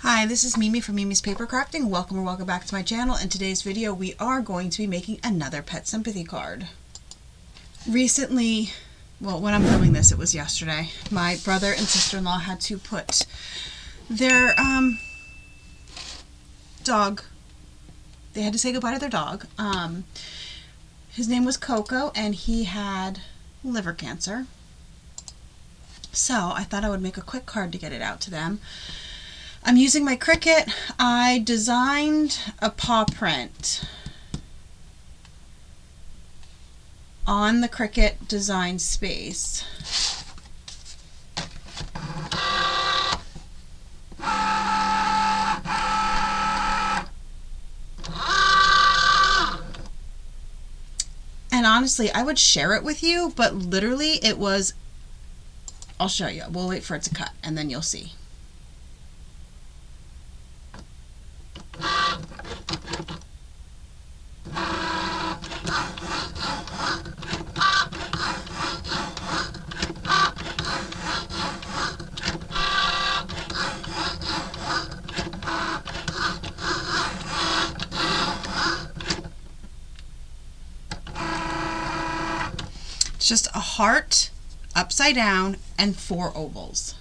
Hi, this is Mimi from Mimi's Paper Crafting. Welcome back to my channel. In today's video, we are going to be making another pet sympathy card. Recently, well, when I'm filming this, it was yesterday, my brother and sister-in-law had to put their dog, they had to say goodbye to their dog. His name was Coco, and he had liver cancer. So I thought I would make a quick card to get it out to them. I'm using my Cricut. I designed a paw print on the Cricut design space. And honestly, I would share it with you, but literally it was, I'll show you. We'll wait for it to cut and then you'll see. It's just a heart upside down and 4 ovals.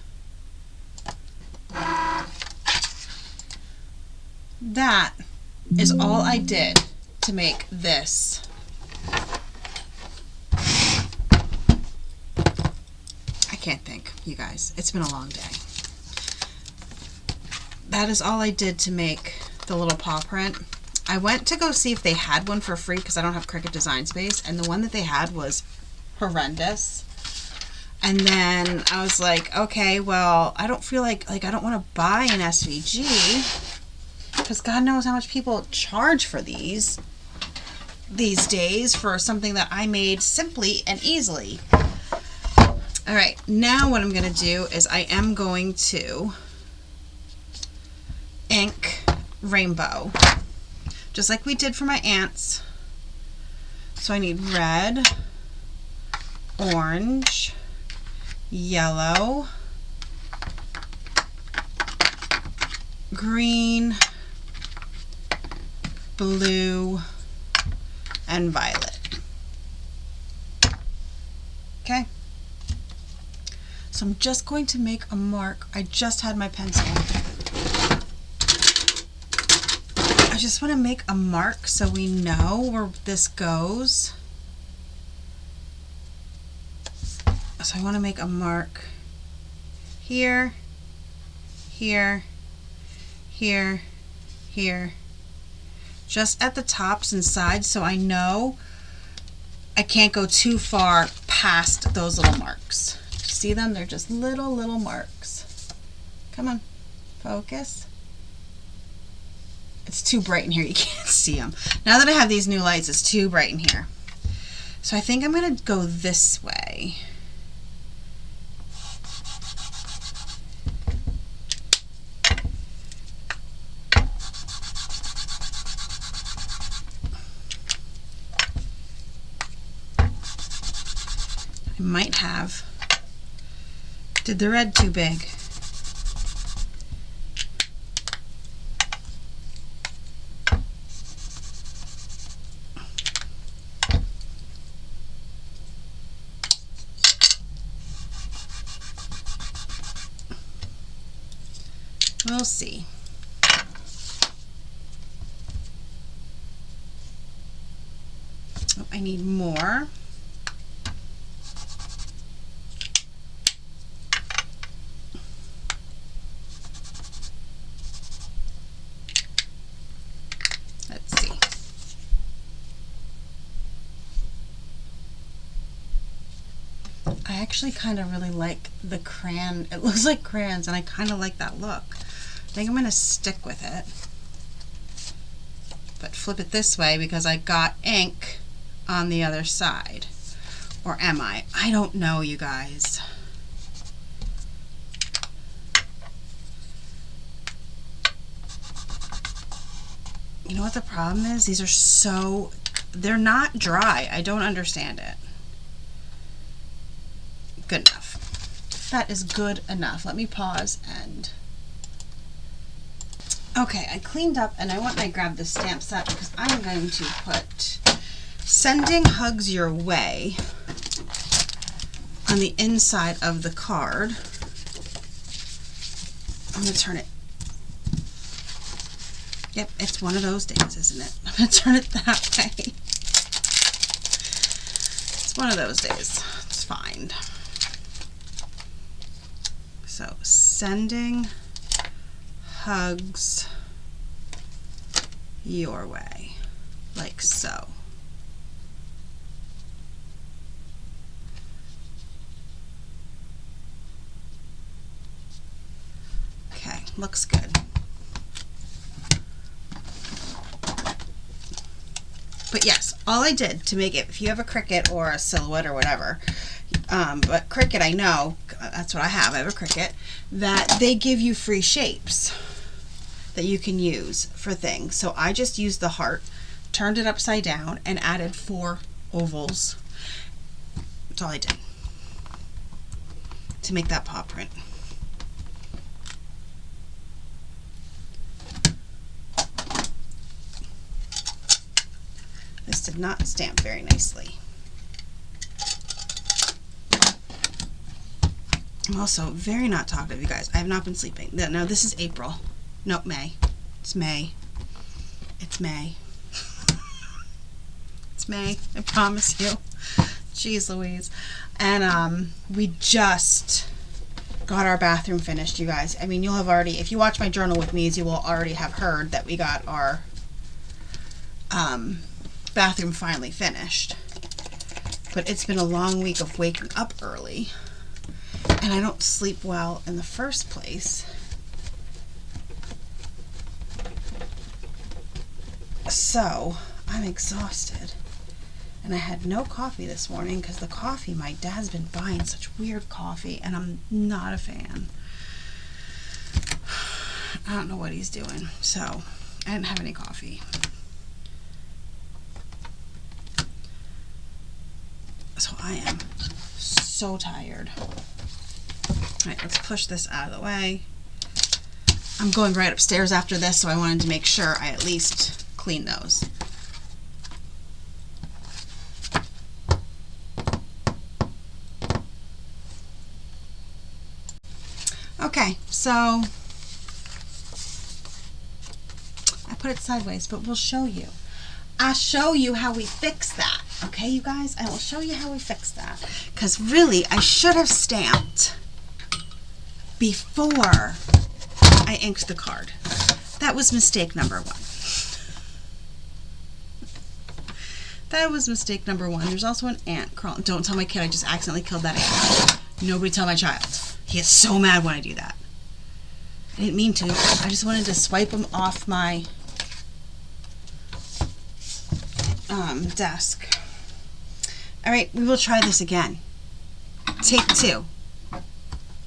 That is all I did to make this. I can't think, you guys. It's been a long day. That is all I did to make the little paw print. I went to go see if they had one for free because I don't have Cricut Design Space, and the one that they had was horrendous. And then I was like, okay, well, I don't feel like I don't want to buy an SVG because God knows how much people charge for these days for something that I made simply and easily. All right, now what I'm going to do is I am going to ink rainbow, just like we did for my ants. So I need red, orange, yellow, green, blue, and violet. Okay. So I'm just going to make a mark. I just had my pencil. I just want to make a mark so we know where this goes. So I want to make a mark here, here, here, here, just at the tops and sides so I know I can't go too far past those little marks. See them? They're just little marks. Come on, focus. It's too bright in here, you can't see them. Now that I have these new lights, it's too bright in here. So I think I'm going to go this way. I might have did the red too big. We'll see. Oh, I need more. Let's see. I actually kind of really like the crayon. It looks like crayons, and I kind of like that look. I think I'm going to stick with it, but flip it this way because I got ink on the other side. Or am I? I don't know, you guys. You know what the problem is? These are they're not dry. I don't understand it. Good enough. That is good enough. Let me pause and Okay, I cleaned up and I grabbed the stamp set because I'm going to put "Sending Hugs Your Way" on the inside of the card. I'm going to turn it. Yep, it's one of those days, isn't it? I'm going to turn it that way. It's one of those days. It's fine. So, sending hugs your way, like so. Okay, looks good. But yes, all I did to make it, if you have a Cricut or a Silhouette or whatever, but Cricut, I know, that's what I have a Cricut, that they give you free shapes that you can use for things. So I just used the heart, turned it upside down, and added 4 ovals. That's all I did to make that paw print. This did not stamp very nicely. I'm also very not talkative, you guys. I have not been sleeping. No, this is April. No, May. It's May. It's May. It's May. I promise you. Jeez Louise. And we just got our bathroom finished, you guys. I mean, you'll have already, if you watch my journal with me, you will already have heard that we got our bathroom finally finished. But it's been a long week of waking up early, and I don't sleep well in the first place. So I'm exhausted, and I had no coffee this morning because the coffee, my dad's been buying such weird coffee, and I'm not a fan. I don't know what he's doing, so I didn't have any coffee. So I am so tired. All right, let's push this out of the way. I'm going right upstairs after this, so I wanted to make sure I at least clean those. Okay, so I put it sideways, but we'll show you. I'll show you how we fix that. Okay, you guys? I will show you how we fix that. Because really, I should have stamped before I inked the card. That was mistake number 1. That was mistake number 1. There's also an ant crawling. Don't tell my kid I just accidentally killed that ant. Nobody tell my child. He gets so mad when I do that. I didn't mean to. I just wanted to swipe him off my desk. All right, we will try this again. Take 2.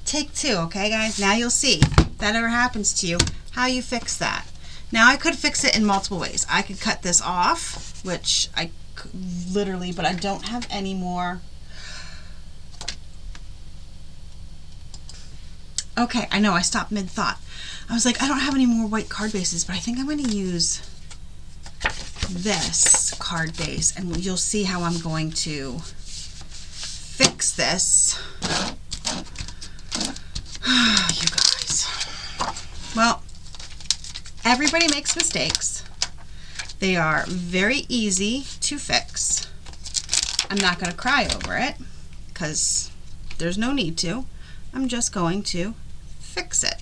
Take 2, okay, guys? Now you'll see if that ever happens to you, how you fix that. Now, I could fix it in multiple ways. I could cut this off, which I literally, but I don't have any more. Okay, I know, I stopped mid-thought. I was like, I don't have any more white card bases, but I think I'm going to use this card base, and you'll see how I'm going to fix this. You guys. Well, everybody makes mistakes. They are very easy to fix. I'm not going to cry over it because there's no need to. I'm just going to fix it.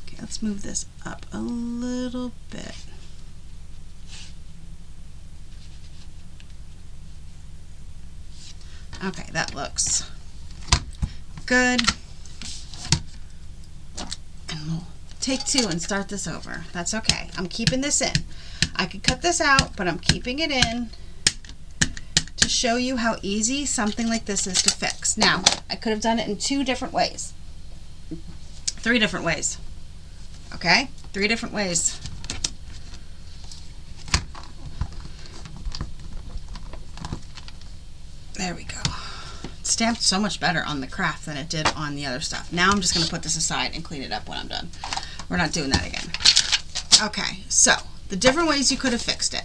Okay, let's move this up a little bit. Okay, that looks good. And we'll take 2 and start this over. That's okay. I'm keeping this in. I could cut this out, but I'm keeping it in to show you how easy something like this is to fix. Now, I could have done it in 2 different ways. 3 different ways. Okay? 3 different ways. There we go. stamped so much better on the craft than it did on the other stuff. Now I'm just going to put this aside and clean it up when I'm done. We're not doing that again. Okay, so the different ways you could have fixed it.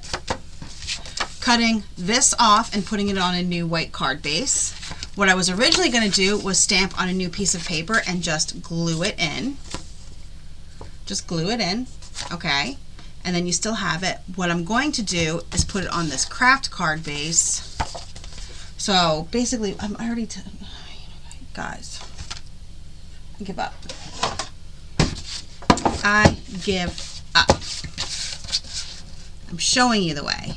Cutting this off and putting it on a new white card base. What I was originally going to do was stamp on a new piece of paper and just glue it in. Just glue it in, okay? And then you still have it. What I'm going to do is put it on this craft card base. So basically, I'm already, guys, I give up. I give up. I'm showing you the way.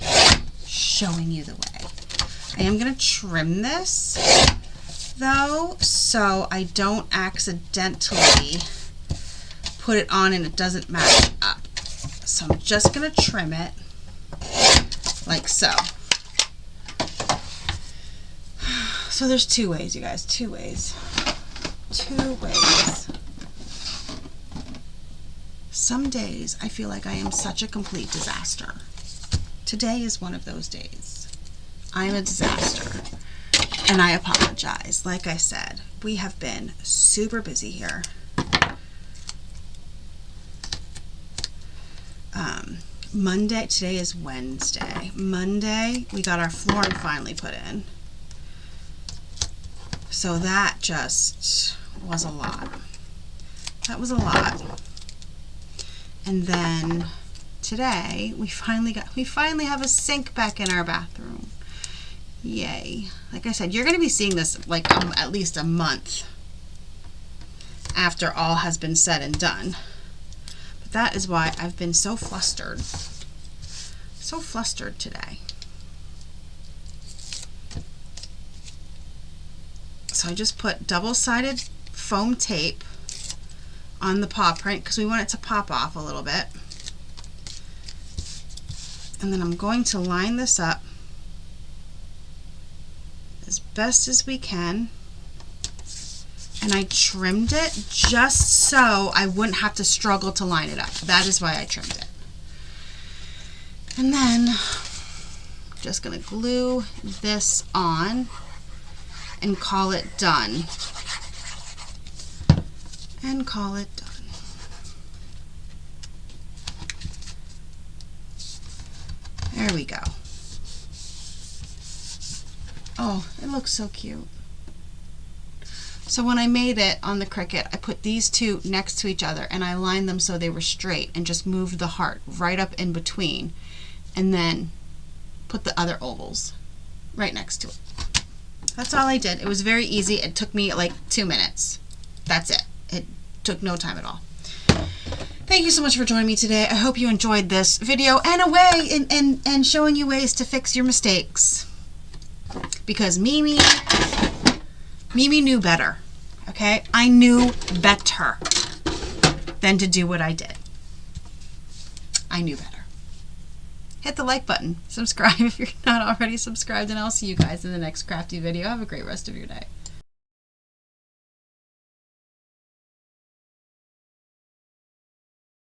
Showing you the way. I am going to trim this, though, so I don't accidentally put it on and it doesn't match up. So I'm just going to trim it like so. So there's two ways, you guys, two ways. Two ways. Some days I feel like I am such a complete disaster. Today is one of those days. I am a disaster. And I apologize. Like I said, we have been super busy here. Monday, today is Wednesday. Monday, we got our flooring finally put in. So that just was a lot. That was a lot. And then today, we finally have a sink back in our bathroom. Yay. Like I said, you're going to be seeing this like at least a month after all has been said and done. But that is why I've been so flustered. So flustered today. So I just put double-sided foam tape on the paw print because we want it to pop off a little bit. And then I'm going to line this up as best as we can. And I trimmed it just so I wouldn't have to struggle to line it up. That is why I trimmed it. And then I'm just going to glue this on and call it done. And call it done. There we go. Oh, it looks so cute. So when I made it on the Cricut, I put these two next to each other and I lined them so they were straight and just moved the heart right up in between and then put the other ovals right next to it. That's all I did. It was very easy. It took me like 2 minutes. That's it. It took no time at all. Thank you so much for joining me today. I hope you enjoyed this video and a way and showing you ways to fix your mistakes. Because Mimi knew better. Okay? I knew better than to do what I did. I knew better. Hit the like button. Subscribe if you're not already subscribed, and I'll see you guys in the next crafty video. Have a great rest of your day.